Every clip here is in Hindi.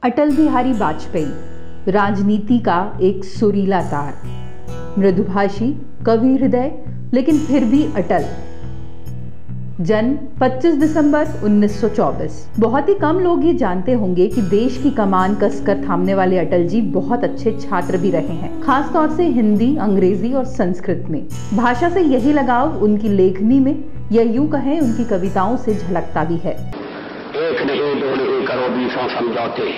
अटल बिहारी वाजपेयी राजनीति का एक सुरीला तार, मृदुभाषी, कवि हृदय, लेकिन फिर भी अटल। जन्म 25 दिसंबर 1924। बहुत ही कम लोग ये जानते होंगे कि देश की कमान कसकर थामने वाले अटल जी बहुत अच्छे छात्र भी रहे हैं, खास तौर से हिंदी, अंग्रेजी और संस्कृत में। भाषा से यही लगाव उनकी लेखनी में, या यूं कहें उनकी कविताओं से झलकता भी है। एक नहीं, दो नहीं करो, 20 समझौते,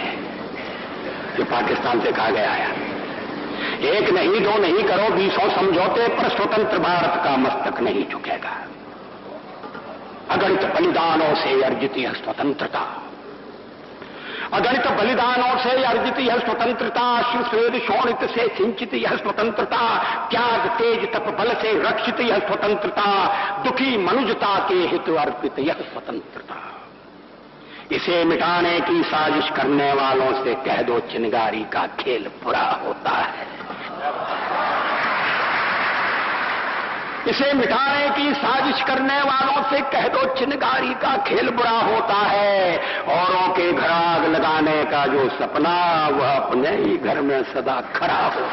ये पाकिस्तान से कहा गया है। एक नहीं, दो नहीं करो, 20 समझौते, पर स्वतंत्र भारत का मस्तक नहीं झुकेगा। अगणित बलिदानों से अर्जित यह स्वतंत्रता, अगणित बलिदानों से अर्जित यह स्वतंत्रता, शिव स्वेद शोणित से सिंचित यह स्वतंत्रता, त्याग तेज तप बल से रक्षित यह स्वतंत्रता, दुखी मनुजता के हित अर्पित यह स्वतंत्रता। इसे मिटाने की साजिश करने वालों से कह दो चिनगारी का खेल बुरा होता है। इसे मिटाने की साजिश करने वालों से कह दो चिनगारी का खेल बुरा होता है। औरों के घर आग लगाने का जो सपना, वह अपने ही घर में सदा खड़ा हो।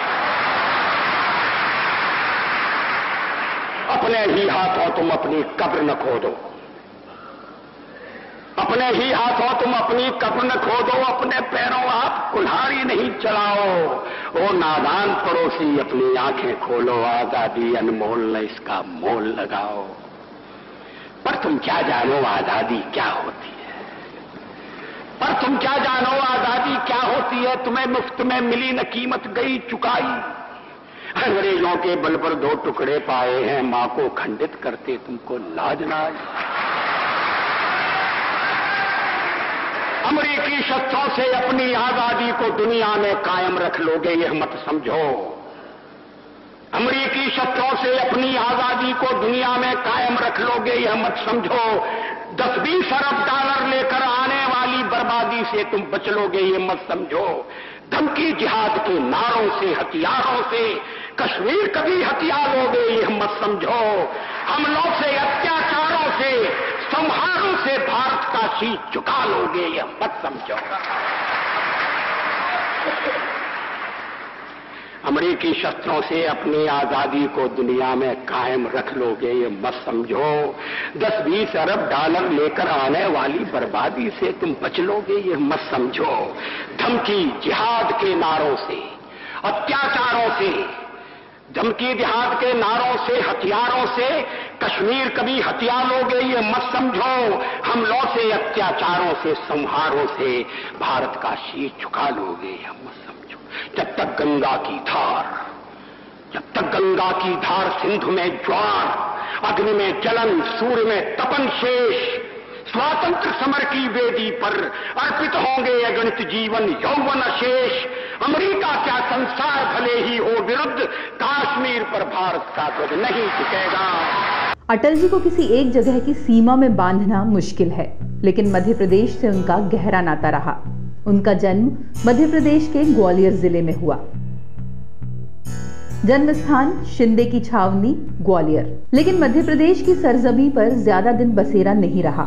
अपने ही हाथों तुम अपनी कब्र न खोदो, अपने ही हाथों तुम अपनी कब्र न खोदो, अपने पैरों आप कुल्हाड़ी नहीं चलाओ। ओ नादान पड़ोसी, अपनी आंखें खोलो, आजादी अनमोल न इसका मोल लगाओ। पर तुम क्या जानो आजादी क्या होती है, पर तुम क्या जानो आजादी क्या होती है। तुम्हें मुफ्त में मिली न कीमत गई चुकाई। अंग्रेजों के बल पर 2 टुकड़े पाए हैं, मां को खंडित करते तुमको लाज ना आई। अमेरिकी शस्त्रों से अपनी आजादी को दुनिया में कायम रख लोगे, यह मत समझो। अमेरिकी शस्त्रों से अपनी आजादी को दुनिया में कायम रख लोगे, यह मत समझो। 10-20 अरब डॉलर लेकर आने वाली बर्बादी से तुम बच लोगे, यह मत समझो। धमकी जिहाद के नारों से, हथियारों से कश्मीर कभी हथिया लोगे, यह मत समझो। हमलों से, अत्याचारों से, संहारों से भारत का शीश झुका लोगे, यह मत समझो। अमेरिकी शस्त्रों से अपनी आजादी को दुनिया में कायम रख लोगे, यह मत समझो। 10-20 अरब डॉलर लेकर आने वाली बर्बादी से तुम बच लोगे, यह मत समझो। धमकी जिहाद के नारों से, अत्याचारों से, धमकी जिहाद के नारों से, हथियारों से कश्मीर कभी हथिया लोगे, ये मत समझो। हमलों से, अत्याचारों से, संहारों से भारत का शीश झुका लोगे, यह मत समझो। जब तक गंगा की धार, जब तक गंगा की धार, सिंधु में ज्वार, अग्नि में जलन, सूर्य में तपन शेष, स्वातंत्र समर की वेदी पर अर्पित होंगे अगणित जीवन यौवन शेष। अमेरिका क्या, संसार भले ही हो विरुद्ध, कश्मीर पर भारत का ध्वज नहीं झुकेगा। अटल जी को किसी एक जगह की सीमा में बांधना मुश्किल है, लेकिन मध्य प्रदेश से उनका गहरा नाता रहा। उनका जन्म मध्य प्रदेश के ग्वालियर जिले में हुआ। जन्म स्थान शिंदे की छावनी ग्वालियर, लेकिन मध्य प्रदेश की सरजमी पर ज्यादा दिन बसेरा नहीं रहा।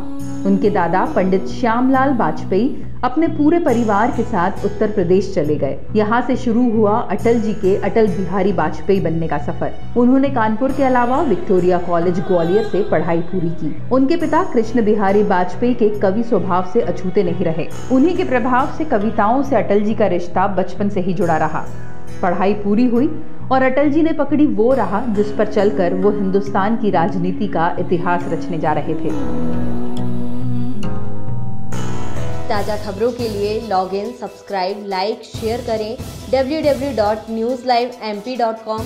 उनके दादा पंडित श्यामलाल वाजपेयी अपने पूरे परिवार के साथ उत्तर प्रदेश चले गए। यहाँ से शुरू हुआ अटल जी के अटल बिहारी वाजपेयी बनने का सफर। उन्होंने कानपुर के अलावा विक्टोरिया कॉलेज ग्वालियर से पढ़ाई पूरी की। उनके पिता कृष्ण बिहारी वाजपेयी के कवि स्वभाव से अछूते नहीं रहे। उन्हीं के प्रभाव से कविताओं से अटल जी का रिश्ता बचपन से ही जुड़ा रहा। पढ़ाई पूरी हुई और अटल जी ने पकड़ी वो राह जिस पर चलकर वो हिंदुस्तान की राजनीति का इतिहास रचने जा रहे थे। ताज़ा खबरों के लिए log in, subscribe, like, share करें www.newslivemp.com।